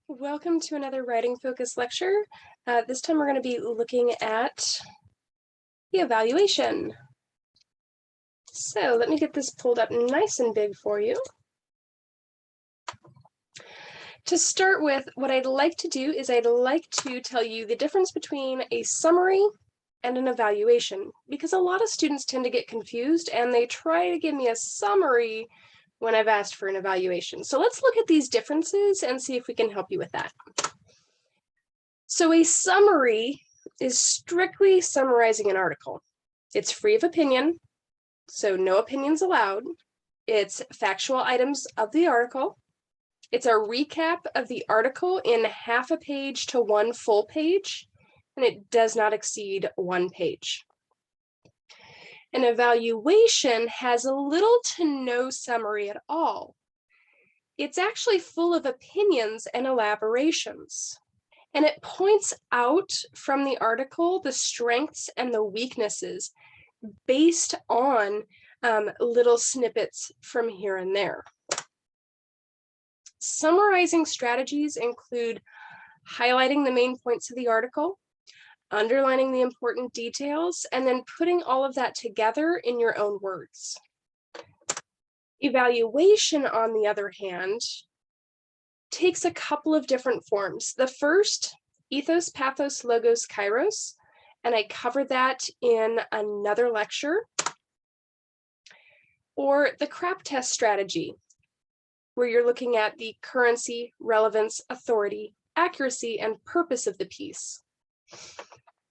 Welcome to another writing focus lecture. This time we're going to be looking at the evaluation. So let me get this pulled up nice and big for you. To start with, what I'd like to do is I'd like to tell you the difference between a summary and an evaluation, because a lot of students tend to get confused and they try to give me a summary when I've asked for an evaluation. So let's look at these differences and see if we can help you with that. So a summary is strictly summarizing an article. It's free of opinion, so no opinions allowed. It's factual items of the article. It's a recap of the article in half a page to one full page, and it does not exceed 1 page. An evaluation has a little to no summary at all. It's actually full of opinions and elaborations. And it points out from the article the strengths and the weaknesses based on little snippets from here and there. Summarizing strategies include highlighting the main points of the article, underlining the important details, and then putting all of that together in your own words. Evaluation, on the other hand, takes a couple of different forms. The first, ethos, pathos, logos, kairos, and I covered that in another lecture. Or the CRAP test strategy, where you're looking at the currency, relevance, authority, accuracy, and purpose of the piece.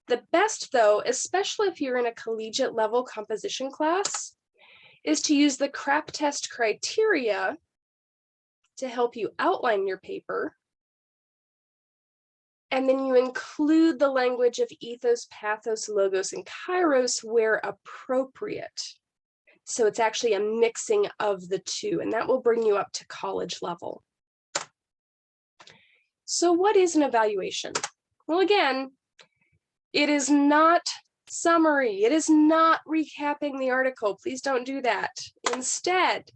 The best, though, especially if you're in a collegiate level composition class, is to use the CRAP test criteria to help you outline your paper. And then you include the language of ethos, pathos, logos, and kairos where appropriate. So it's actually a mixing of the two, and that will bring you up to college level. So what is an evaluation? Well, again, it is not summary. It is not recapping the article. Please don't do that. Instead,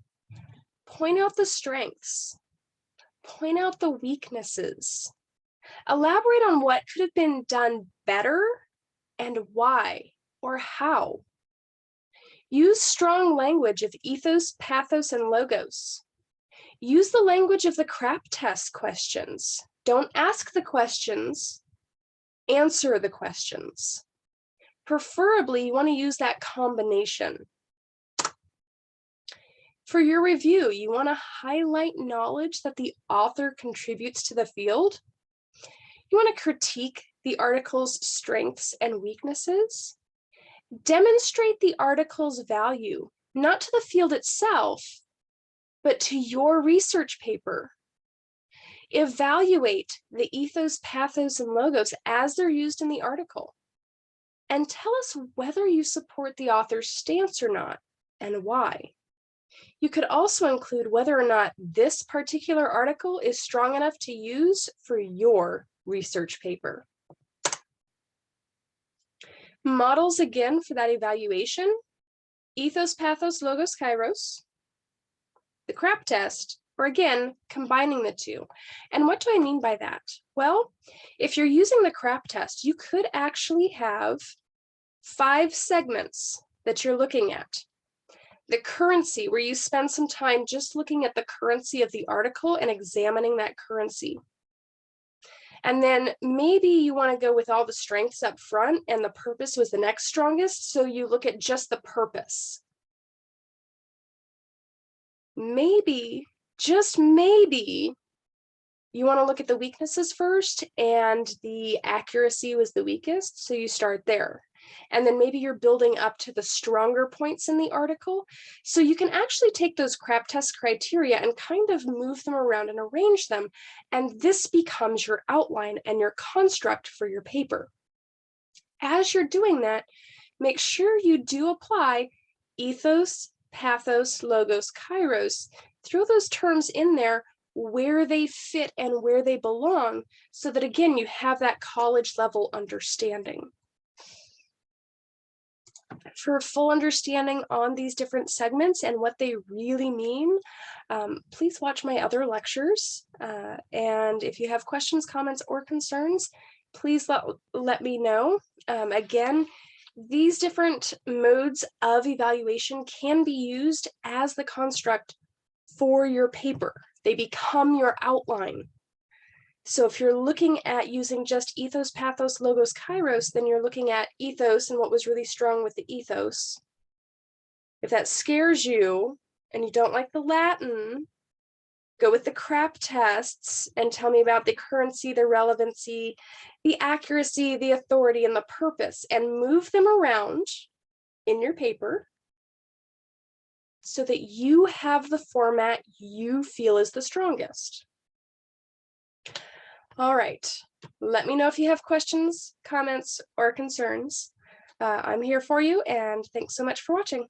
point out the strengths, point out the weaknesses, elaborate on what could have been done better and why or how. Use strong language of ethos, pathos, and logos. Use the language of the CRAP test questions. Don't ask the questions, answer the questions. Preferably, you want to use that combination. For your review, you want to highlight knowledge that the author contributes to the field. You want to critique the article's strengths and weaknesses. Demonstrate the article's value, not to the field itself, but to your research paper. Evaluate the ethos, pathos, and logos as they're used in the article. And tell us whether you support the author's stance or not, and why. You could also include whether or not this particular article is strong enough to use for your research paper. Models, again, for that evaluation: ethos, pathos, logos, kairos. The CRAP test, or again, combining the two. And what do I mean by that? Well, if you're using the CRAP test, you could actually have 5 segments that you're looking at. The currency, where you spend some time just looking at the currency of the article and examining that currency. And then maybe you want to go with all the strengths up front and the purpose was the next strongest, so you look at just the purpose. Maybe, just maybe, you want to look at the weaknesses first and the accuracy was the weakest, so you start there. And then maybe you're building up to the stronger points in the article. So you can actually take those CRAP test criteria and kind of move them around and arrange them. And this becomes your outline and your construct for your paper. As you're doing that, make sure you do apply ethos, pathos, logos, kairos. Throw those terms in there where they fit and where they belong, so that, again, you have that college level understanding. For full understanding on these different segments and what they really mean, please watch my other lectures. And if you have questions, comments, or concerns, please let me know. Again, these different modes of evaluation can be used as the construct for your paper. They become your outline. So if you're looking at using just ethos, pathos, logos, kairos, then you're looking at ethos and what was really strong with the ethos. If that scares you and you don't like the Latin, go with the crap tests and tell me about the currency, the relevancy, the accuracy, the authority, and the purpose, and move them around in your paper so that you have the format you feel is the strongest. All right, let me know if you have questions, comments, or concerns. I'm here for you, and thanks so much for watching.